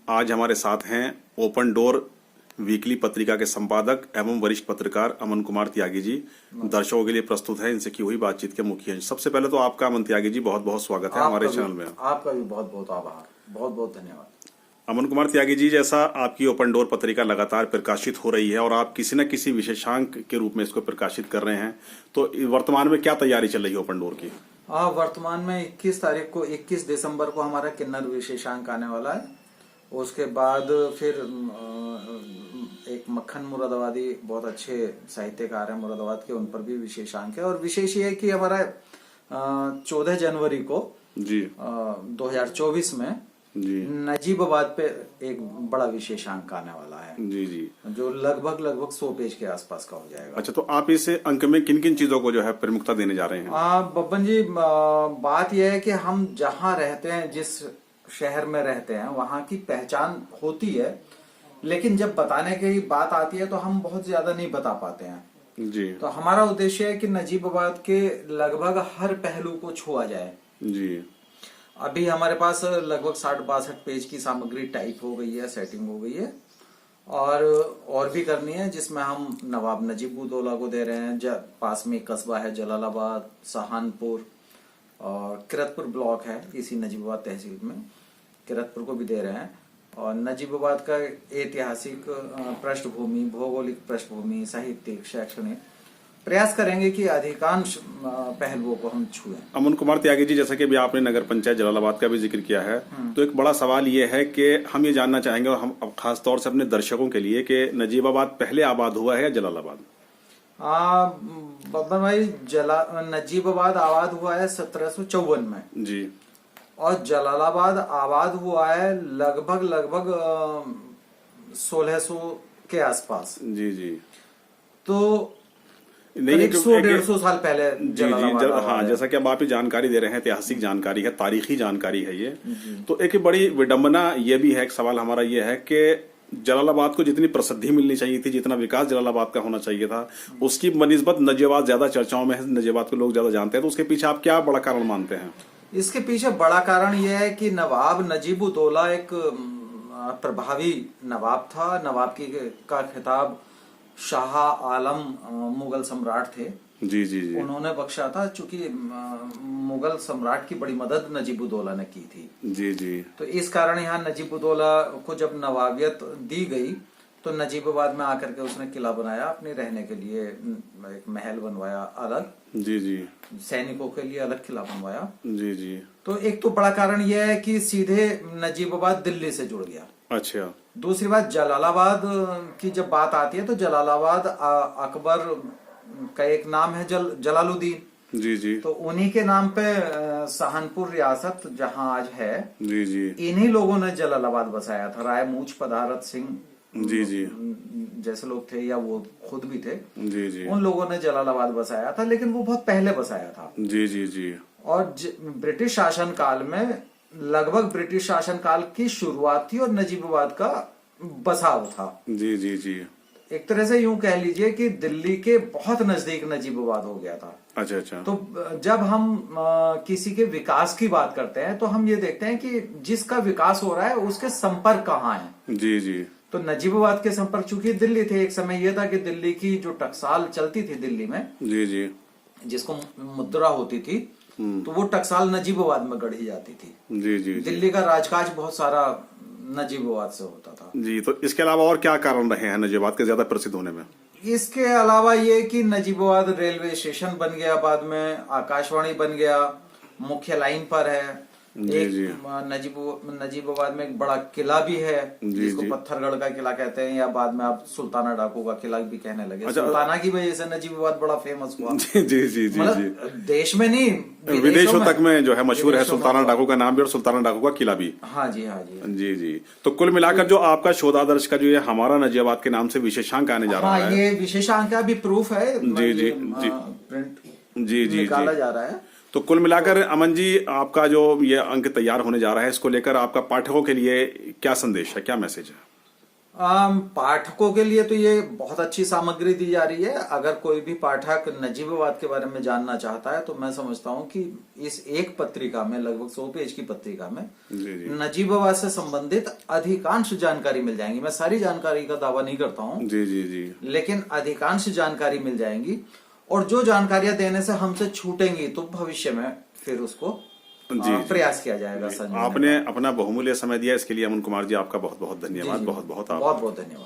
आज हमारे साथ हैं ओपन डोर वीकली पत्रिका के संपादक एवं वरिष्ठ पत्रकार अमन कुमार त्यागी जी। दर्शकों के लिए प्रस्तुत है इनसे की हुई बातचीत के मुख्य अंश। सबसे पहले तो आपका अमन त्यागी जी बहुत बहुत स्वागत है हमारे चैनल में। आपका भी बहुत बहुत आभार, बहुत बहुत धन्यवाद। अमन कुमार त्यागी जी, जैसा आपकी ओपन डोर पत्रिका लगातार प्रकाशित हो रही है और आप किसी न किसी विशेषांक के रूप में इसको प्रकाशित कर रहे हैं, तो वर्तमान में क्या तैयारी चल रही है ओपन डोर की? वर्तमान में 21 दिसंबर को हमारा किन्नर विशेषांक आने वाला है। उसके बाद फिर एक मक्खन मुरादाबादी बहुत अच्छे साहित्यकार हैं मुरादाबाद के, उन पर भी विशेषांक है। और विशेष ये है कि हमारा 14 जनवरी को जी 2024 में जी नजीबाबाद पे एक बड़ा विशेषांक आने वाला है जी जी जो लगभग 100 पेज के आसपास का हो जाएगा। अच्छा, तो आप इस अंक में किन किन चीजों को जो है प्रमुखता देने जा रहे हैं? बब्बन जी, बात यह है कि हम जहाँ रहते हैं, जिस शहर में रहते हैं, वहाँ की पहचान होती है, लेकिन जब बताने की बात आती है तो हम बहुत ज्यादा नहीं बता पाते हैं जी। तो हमारा उद्देश्य है कि नजीबाबाद के लगभग हर पहलू को छुआ जाए जी। अभी हमारे पास लगभग 60-62 पेज की सामग्री टाइप हो गई है, सेटिंग हो गई है, और भी करनी है, जिसमें हम नवाब नजीबुद्दौला को दे रहे हैं। पास में एक कस्बा है जलालाबाद, सहानपुर और किरतपुर ब्लॉक है इसी नजीबाबाद तहसील में, किरतपुर को भी दे रहे हैं। और नजीबाबाद का ऐतिहासिक पृष्ठभूमि, भौगोलिक पृष्ठभूमि, साहित्यिक, शैक्षणिक प्रयास करेंगे कि अधिकांश पहलुओं को हम छुएं। अमन कुमार त्यागी जी, जैसा कि अभी आपने नगर पंचायत जलालाबाद का भी जिक्र किया है, तो एक बड़ा सवाल ये है कि हम ये जानना चाहेंगे, और हम अब खास तौर से अपने दर्शकों के लिए, कि नजीबाबाद पहले आबाद हुआ है या जलालाबाद? बब्बन भाई, नजीबाबाद आबाद हुआ है 1754 में जी, और जलालाबाद आबाद हुआ है लगभग 1600 के आसपास। जी जी। तो नहीं, 100-150 साल पहले जी हाँ, जैसा कि अब आप ये जानकारी दे रहे हैं, ऐतिहासिक जानकारी है, तारीखी जानकारी है ये, तो एक बड़ी विडंबना ये भी है, एक सवाल हमारा ये है कि जलालाबाद को जितनी प्रसिद्धि मिलनी चाहिए थी, जितना विकास जलालाबाद का होना चाहिए था, उसकी बनिस्बत नजीबाबाद ज्यादा चर्चाओं में है, नजीबाबाद को लोग ज्यादा जानते हैं, तो उसके पीछे आप क्या बड़ा कारण मानते हैं? इसके पीछे बड़ा कारण यह है कि नवाब नजीबुद्दौला एक प्रभावी नवाब था। नवाब का खिताब शाह आलम मुगल सम्राट थे, जी जी जी। उन्होंने बख्शा था, चूंकि मुगल सम्राट की बड़ी मदद नजीबुद्दौला ने की थी। जी जी। तो इस कारण यहाँ नजीबुद्दौला को जब नवाबियत दी गई तो नजीबाबाद में आकर के उसने किला बनाया, अपने रहने के लिए एक महल बनवाया अलग, जी जी, सैनिकों के लिए अलग किला बनवाया। जी जी। तो एक तो बड़ा कारण यह है कि सीधे नजीबाबाद दिल्ली से जुड़ गया। अच्छा। दूसरी बात, जलालाबाद की जब बात आती है तो जलालाबाद अकबर का एक नाम है जलालुद्दीन। जी जी। तो उन्हीं के नाम पे सहानपुर रियासत जहां आज है, जी जी, इन्हीं लोगों ने जलालाबाद बसाया था। राय मूछ पदारत सिंह जी जी, जैसे लोग थे, या वो खुद भी थे, जी जी, उन लोगों ने जलालाबाद बसाया था, लेकिन वो बहुत पहले बसाया था। जी जी जी। और ब्रिटिश शासन काल में, लगभग ब्रिटिश शासन काल की शुरुआत थी और नजीबाबाद का बसाव था। जी जी जी। एक तरह से यूं कह लीजिए कि दिल्ली के बहुत नजदीक नजीबाबाद हो गया था। अच्छा अच्छा। तो जब हम किसी के विकास की बात करते हैं तो हम ये देखते हैं कि जिसका विकास हो रहा है उसके संपर्क कहाँ है। जी जी। तो नजीबाबाद के संपर्क चूंकि दिल्ली थे, एक समय यह था कि दिल्ली की जो टकसाल चलती थी दिल्ली में, जी जी, जिसको मुद्रा होती थी, तो वो टकसाल नजीबाबाद में गढ़ी जाती थी। जी जी। दिल्ली का राजकाज बहुत सारा नजीबाबाद से होता था। जी, तो इसके अलावा और क्या कारण रहे हैं नजीबाबाद के ज्यादा प्रसिद्ध होने में? इसके अलावा ये कि नजीबाबाद रेलवे स्टेशन बन गया, बाद में आकाशवाणी बन गया, मुख्य लाइन पर है। एक नजीबाबाद में एक बड़ा किला भी है, जिसको पत्थरगढ़ का किला कहते हैं, या बाद में आप सुल्ताना डाकू का किला भी कहने लगे। अच्छा, सुल्ताना की वजह से नजीबाबाद बड़ा फेमस हुआ। जी जी जी जी, मतलब देश में नहीं, विदेशों तक में जो है मशहूर है सुल्ताना डाकू का नाम भी और सुल्ताना डाकू का किला भी। हाँ जी, हाँ जी, जी जी। तो कुल मिलाकर जो आपका शोधादर्श का जो ये हमारा नजीबाबाद के नाम से विशेषांक आने जा रहा है, ये विशेषांक का भी प्रूफ है। जी जी जी, प्रिंट जी जी निकाला जा रहा है। तो कुल मिलाकर अमन जी, आपका जो ये अंक तैयार होने जा रहा है, इसको लेकर आपका पाठकों के लिए क्या संदेश है, क्या मैसेज है? पाठकों के लिए तो ये बहुत अच्छी सामग्री दी जा रही है। अगर कोई भी पाठक नजीबाबाद के बारे में जानना चाहता है तो मैं समझता हूँ कि इस एक पत्रिका में, लगभग 100 पेज की पत्रिका में, नजीबाबाद से संबंधित अधिकांश जानकारी मिल जाएंगी। मैं सारी जानकारी का दावा नहीं करता हूँ, जी जी जी, लेकिन अधिकांश जानकारी मिल जाएंगी। और जो जानकारियां देने से हमसे छूटेंगी तो भविष्य में फिर उसको प्रयास किया जाएगा। आपने अपना बहुमूल्य समय दिया, इसके लिए अमन कुमार जी आपका बहुत बहुत धन्यवाद। बहुत बहुत बहुत धन्यवाद।